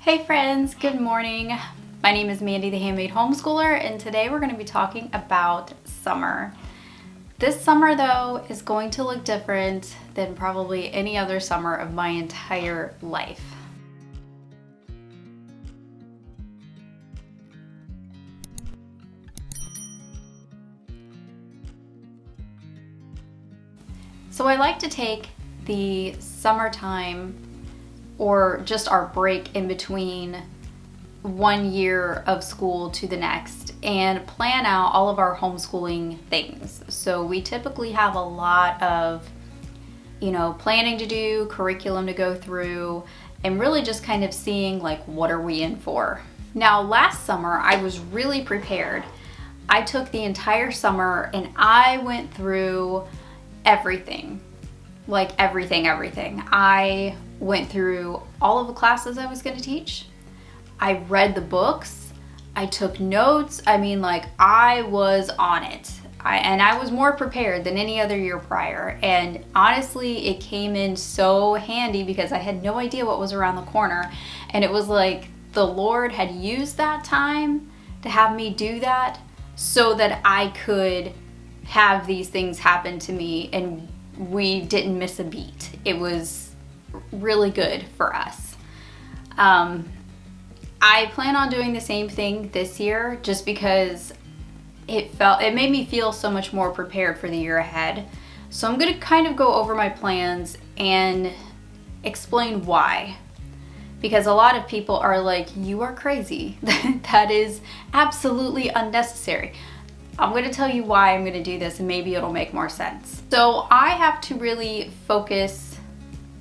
Hey friends, good morning. My name is Mandy, the Handmade Homeschooler, and today we're going to be talking about summer. This summer though is going to look different than probably any other summer of my entire life. So I like to take the summertime or just our break in between one year of school to the next and plan out all of our homeschooling things. So we typically have a lot of, planning to do, curriculum to go through, and really just kind of seeing like what are we in for. Now last summer I was really prepared. I took the entire summer and I went through everything. Like everything. I went through all of the classes I was going to teach. I read the books. I took notes. I was on it. I was more prepared than any other year prior. And honestly, it came in so handy because I had no idea what was around the corner. And it was like the Lord had used that time to have me do that so that I could have these things happen to me and we didn't miss a beat. It was really good for us. I plan on doing the same thing this year just because it made me feel so much more prepared for the year ahead. So I'm going to kind of go over my plans and explain why. Because a lot of people are like, you are crazy. That is absolutely unnecessary. I'm going to tell you why I'm going to do this and maybe it'll make more sense. So I have to really focus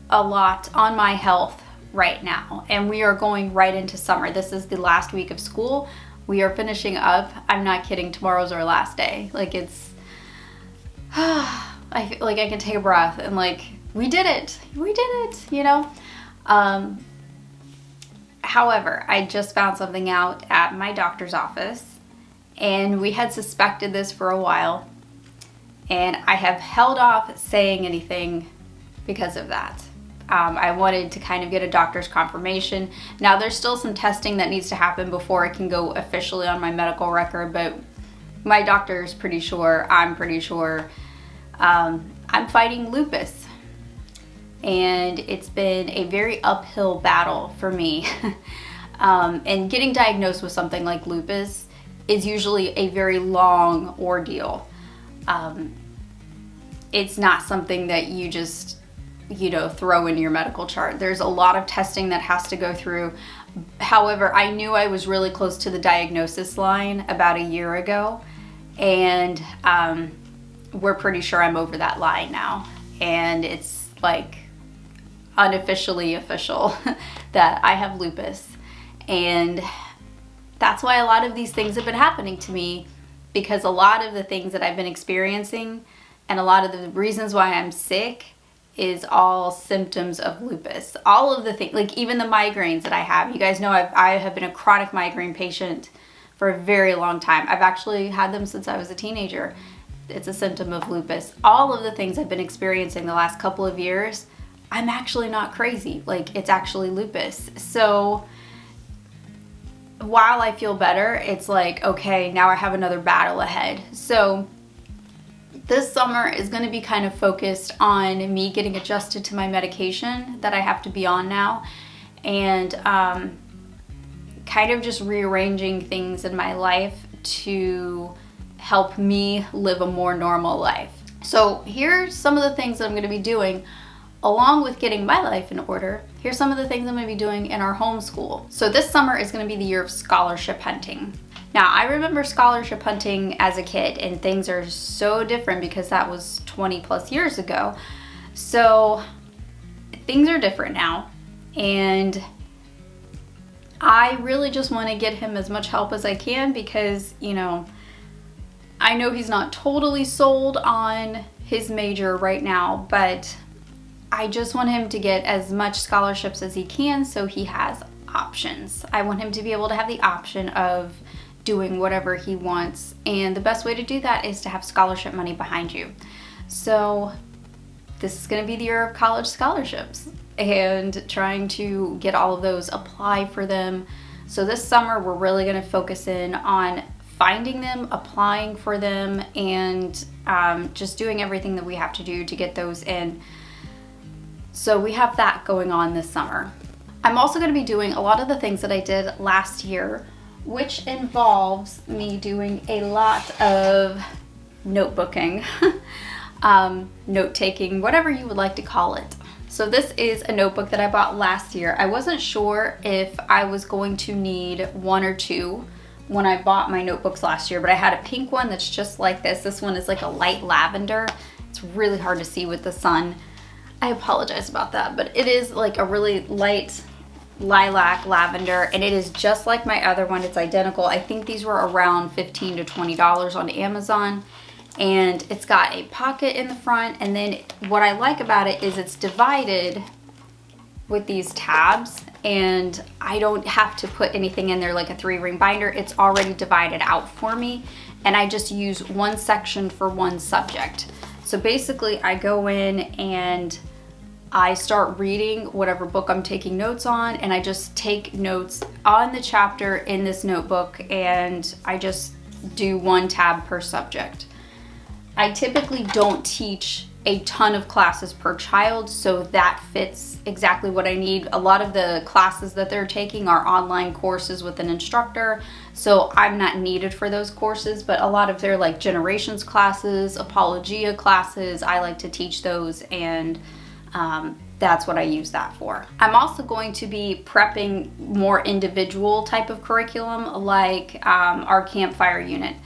a lot on my health right now, and we are going right into summer. This is the last week of school. We are finishing up. I'm not kidding. Tomorrow's our last day. I feel like I can take a breath and we did it. However, I just found something out at my doctor's office. And we had suspected this for a while, and I have held off saying anything because of that. I wanted to kind of get a doctor's confirmation. Now there's still some testing that needs to happen before it can go officially on my medical record, but my doctor is pretty sure, I'm pretty sure. I'm fighting lupus, and it's been a very uphill battle for me. And getting diagnosed with something like lupus is usually a very long ordeal. It's not something that you just, throw in your medical chart. There's a lot of testing that has to go through. However, I knew I was really close to the diagnosis line about a year ago, and we're pretty sure I'm over that line now. And it's unofficially official that I have lupus. And that's why a lot of these things have been happening to me, because a lot of the things that I've been experiencing and a lot of the reasons why I'm sick is all symptoms of lupus. All of the things, even the migraines that I have. You guys know I have been a chronic migraine patient for a very long time. I've actually had them since I was a teenager. It's a symptom of lupus. All of the things I've been experiencing the last couple of years, I'm actually not crazy. It's actually lupus. So while I feel better, it's okay, now I have another battle ahead. So this summer is going to be kind of focused on me getting adjusted to my medication that I have to be on now, and kind of just rearranging things in my life to help me live a more normal life. So here's some of the things that I'm going to be doing along with getting my life in order. Here's some of the things I'm going to be doing in our homeschool. So this summer is going to be the year of scholarship hunting. Now, I remember scholarship hunting as a kid, and things are so different because that was 20 plus years ago. So things are different now, and I really just want to get him as much help as I can because, I know he's not totally sold on his major right now, but I just want him to get as much scholarships as he can so he has options. I want him to be able to have the option of doing whatever he wants, and the best way to do that is to have scholarship money behind you. So this is going to be the year of college scholarships. and trying to get all of those, apply for them. So this summer we're really going to focus in on finding them, applying for them, and just doing everything that we have to do to get those in. So we have that going on this summer. I'm also going to be doing a lot of the things that I did last year, which involves me doing a lot of notebooking, note-taking, whatever you would like to call it. So this is a notebook that I bought last year. I wasn't sure if I was going to need one or two when I bought my notebooks last year, but I had a pink one that's just like this. This one is like a light lavender. It's really hard to see with the sun. I apologize about that, but it is like a really light lilac lavender, and it is just like my other one. It's identical. I think these were around $15 to $20 on Amazon, and it's got a pocket in the front, and then what I like about it is it's divided with these tabs, and I don't have to put anything in there like a 3-ring binder. It's already divided out for me, and I just use one section for one subject. So basically I go in and I start reading whatever book I'm taking notes on, and I just take notes on the chapter in this notebook, and I just do one tab per subject. I typically don't teach a ton of classes per child, so that fits exactly what I need. A lot of the classes that they're taking are online courses with an instructor, so I'm not needed for those courses, but a lot of their like generations classes, apologia classes, I like to teach those, and that's what I use that for. I'm also going to be prepping more individual type of curriculum, like our campfire unit.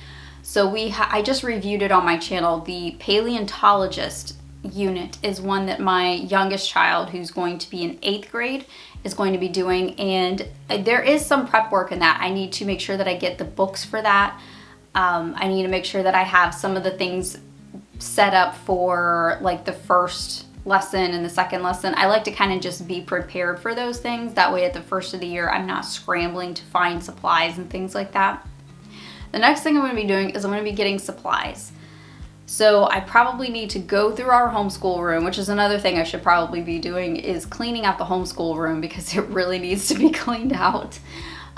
So I just reviewed it on my channel. The paleontologist unit is one that my youngest child, who's going to be in 8th grade, is going to be doing, and there is some prep work in that. I need to make sure that I get the books for that. I need to make sure that I have some of the things set up for like the first lesson and the second lesson. I like to kind of just be prepared for those things. That way at the first of the year, I'm not scrambling to find supplies and things like that. The next thing I'm going to be doing is I'm going to be getting supplies. So I probably need to go through our homeschool room, which is another thing I should probably be doing, is cleaning out the homeschool room because it really needs to be cleaned out.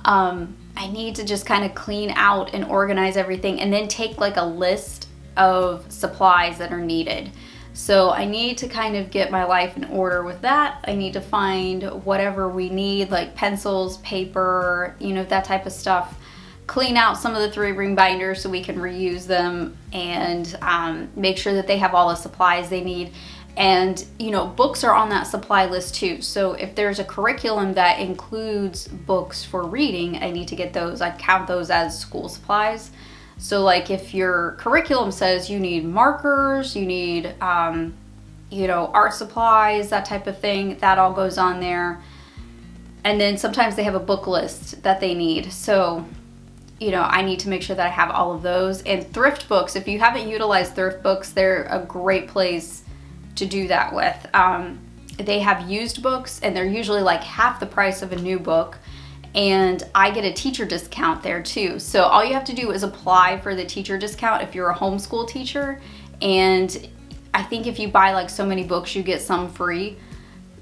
I need to just kind of clean out and organize everything, and then take like a list of supplies that are needed. So I need to kind of get my life in order with that. I need to find whatever we need, like pencils, paper, you know, that type of stuff. Clean out some of the 3-ring binders so we can reuse them, and make sure that they have all the supplies they need. And, you know, books are on that supply list too. So if there's a curriculum that includes books for reading, I need to get those. I count those as school supplies. So like if your curriculum says you need markers, you need, you know, art supplies, that type of thing, that all goes on there. And then sometimes they have a book list that they need. So, you know, I need to make sure that I have all of those. And thrift books, if you haven't utilized thrift books, they're a great place to do that with. They have used books, and they're usually like half the price of a new book. And I get a teacher discount there too. So all you have to do is apply for the teacher discount if you're a homeschool teacher. And I think if you buy like so many books, you get some free.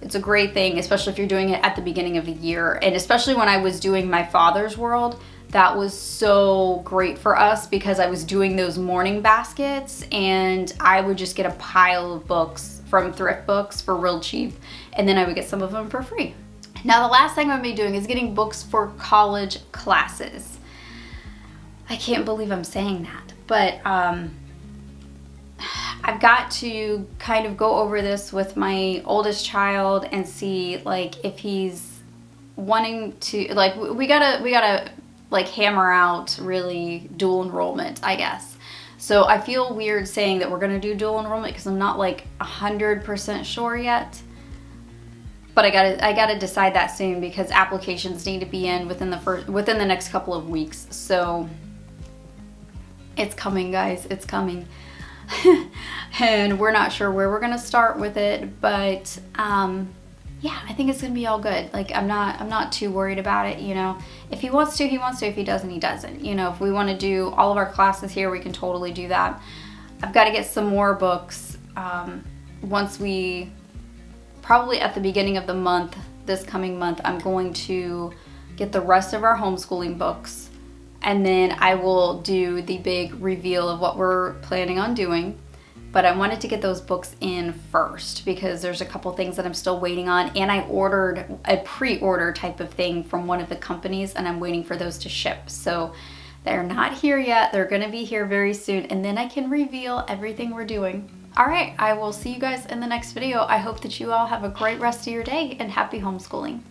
It's a great thing, especially if you're doing it at the beginning of the year. And especially when I was doing my father's world, that was so great for us because I was doing those morning baskets, and I would just get a pile of books from thrift books for real cheap. And then I would get some of them for free. Now the last thing I'm going to be doing is getting books for college classes. I can't believe I'm saying that, but I've got to kind of go over this with my oldest child and see like if he's wanting to, like we gotta like hammer out really dual enrollment, I guess. So I feel weird saying that we're going to do dual enrollment because I'm not like 100% sure yet. But I gotta decide that soon because applications need to be in within the next couple of weeks. So it's coming, guys. It's coming, and we're not sure where we're gonna start with it. But yeah, I think it's gonna be all good. Like I'm not too worried about it. You know, if he wants to, he wants to. If he doesn't, he doesn't. You know, if we want to do all of our classes here, we can totally do that. I've got to get some more books once we probably at the beginning of the month, this coming month, I'm going to get the rest of our homeschooling books, and then I will do the big reveal of what we're planning on doing. But I wanted to get those books in first because there's a couple things that I'm still waiting on, and I ordered a pre-order type of thing from one of the companies, and I'm waiting for those to ship. So they're not here yet. They're gonna be here very soon, and then I can reveal everything we're doing. All right, I will see you guys in the next video. I hope that you all have a great rest of your day and happy homeschooling.